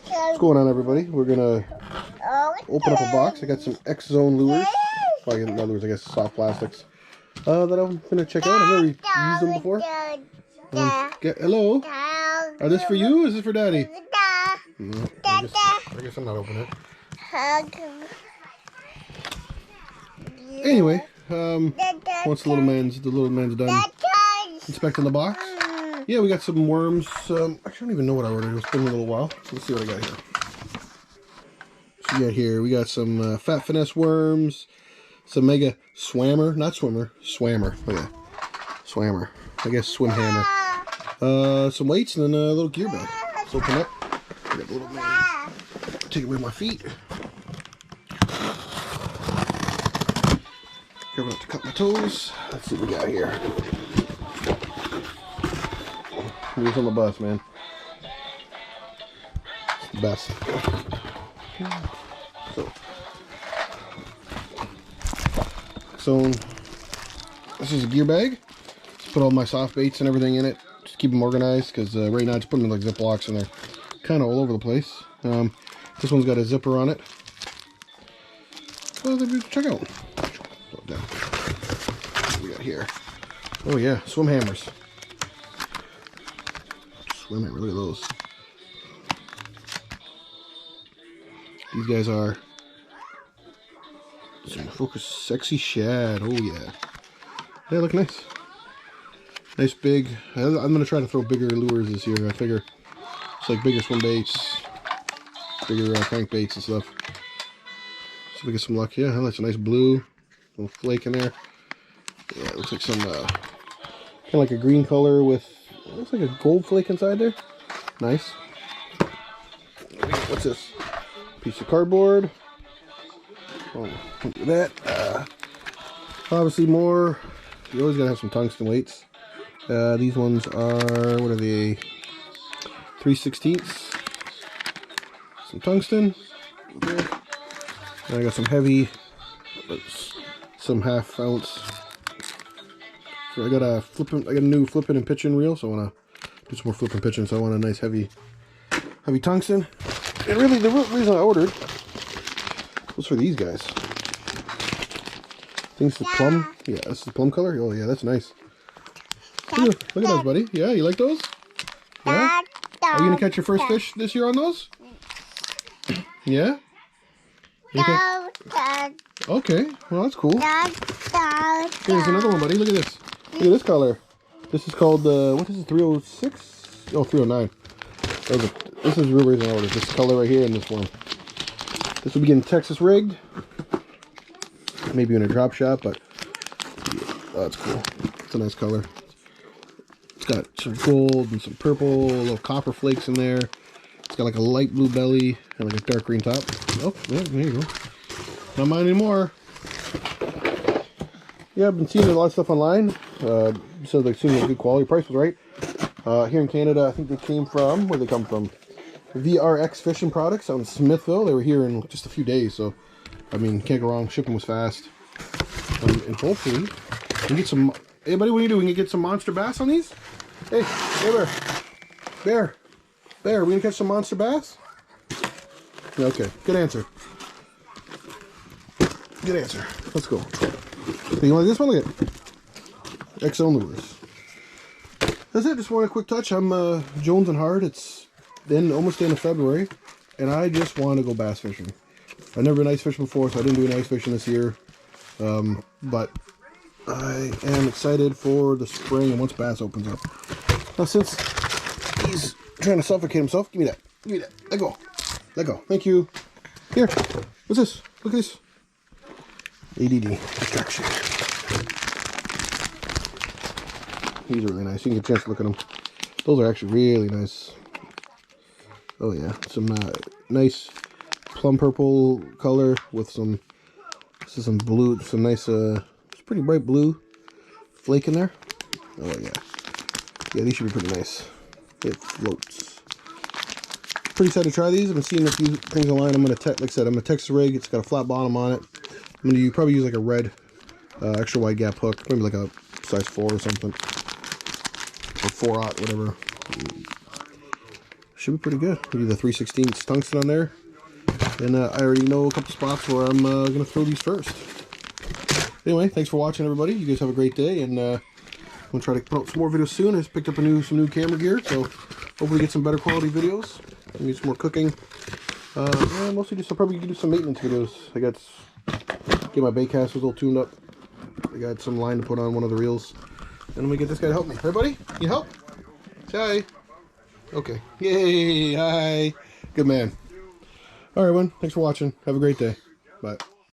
What's going on, everybody? We're gonna open up a box. I got some X-Zone lures. Well, in other words, I guess soft plastics that I'm gonna check out. I've never used them before. Hello. Are this for you or is this for Daddy? No, I guess I'm not opening it. Anyway, once the little man's done inspecting the box, yeah, we got some worms. Actually, I don't even know what I ordered. It's been a little while. So let's see what I got here. So yeah, we got some Fat Finesse worms, some Mega Swammer, not Swimmer, Swammer. Oh yeah, Swammer. I guess Swim Hammer. Some weights and then a little gear bag. Let's open up. I got the little man. Take it with my feet. Careful not to cut my toes. Let's see what we got here. Here's on the bus, man. It's the best. So this is a gear bag. Just put all my soft baits and everything in it. Just keep them organized because right now I just put them in like Ziplocs and they're kind of all over the place. This one's got a zipper on it. So check out. What we got here? Oh yeah, swim hammers. Swim hammer, look at those. These guys are some Focus Sexy Shad. Oh yeah, they look nice. Nice big. I'm gonna try to throw bigger lures this year. I figure it's like bigger swim baits, bigger crank baits and stuff. See if we get some luck. Yeah, that's a nice blue little flake in there. Yeah, it looks like some kind of like a green color with looks like a gold flake inside there. Nice. What's this? Piece of cardboard. Oh, look at that. Obviously more. You always gotta have some tungsten weights. These ones are, what are they? 3/16. Some tungsten. Okay. And I got some heavy, some 1/2 ounce. So I got a new flipping and pitching reel, so I wanna do some more flipping pitching. So I want a nice heavy tungsten. And really, the reason I ordered was for these guys. I think it's the plum. Yeah, that's the plum color. Oh yeah, that's nice. Look at those, buddy. Yeah, you like those? Yeah? Are you gonna catch your first fish this year on those? Yeah? Okay, well that's cool. Here's another one, buddy. Look at this. Look at this color. This is called, what is it, 306? Oh, 309. This is the real reason I ordered this color right here in this one. This will be getting Texas rigged. Maybe in a drop shot, but yeah, oh, that's cool. It's a nice color. It's got some gold and some purple, little copper flakes in there. It's got like a light blue belly and like a dark green top. Oh, yeah, there you go. Not mine anymore. Yeah, I've been seeing a lot of stuff online. So they seem like good quality. Price was right. Here in Canada, I think they came from, where they come from? VRX Fishing Products out in Smithville. They were here in just a few days, so I mean, can't go wrong. Shipping was fast. And hopefully, we can get some. Hey, buddy, what do you do? We can get some monster bass on these? Hey, Bear. Bear, we gonna catch some monster bass? Okay, good answer. Good answer. Let's go. You like this one? Look at it. X-Zone lures. That's it. Just want a quick touch. I'm Jones and Hard. It's almost the end of February, and I just want to go bass fishing. I've never been ice fishing before, so I didn't do any ice fishing this year. But I am excited for the spring and once bass opens up. Now, since he's trying to suffocate himself, give me that. Give me that. Let go. Let go. Thank you. Here. What's this? Look at this. ADD. Distraction. These are really nice. You can get a chance to look at them. Those are actually really nice. Oh yeah. Some nice plum purple color with some, this is some blue, some nice, it's pretty bright blue flake in there. Oh yeah. Yeah, these should be pretty nice. It floats. Pretty excited to try these. I've been seeing a few things online. I'm going to, like I said, I'm going to Texas rig. It's got a flat bottom on it. I'm going to probably use like a red extra wide gap hook. Maybe like a size 4 or something. Or 4/0, whatever. should be pretty good. We do the 3/16 tungsten on there. And I already know a couple spots where I'm going to throw these first. Anyway, thanks for watching, everybody. You guys have a great day, and I'm going to try to put out some more videos soon. I just picked up some new camera gear, so hopefully get some better quality videos. I need some more cooking. And mostly just, I'll probably do some maintenance videos. I got get my bait casters all tuned up. I got some line to put on one of the reels. And let me get this guy to help me. Everybody, you help? Say hi. Okay. Yay, hi. Good man. All right, everyone. Thanks for watching. Have a great day. Bye.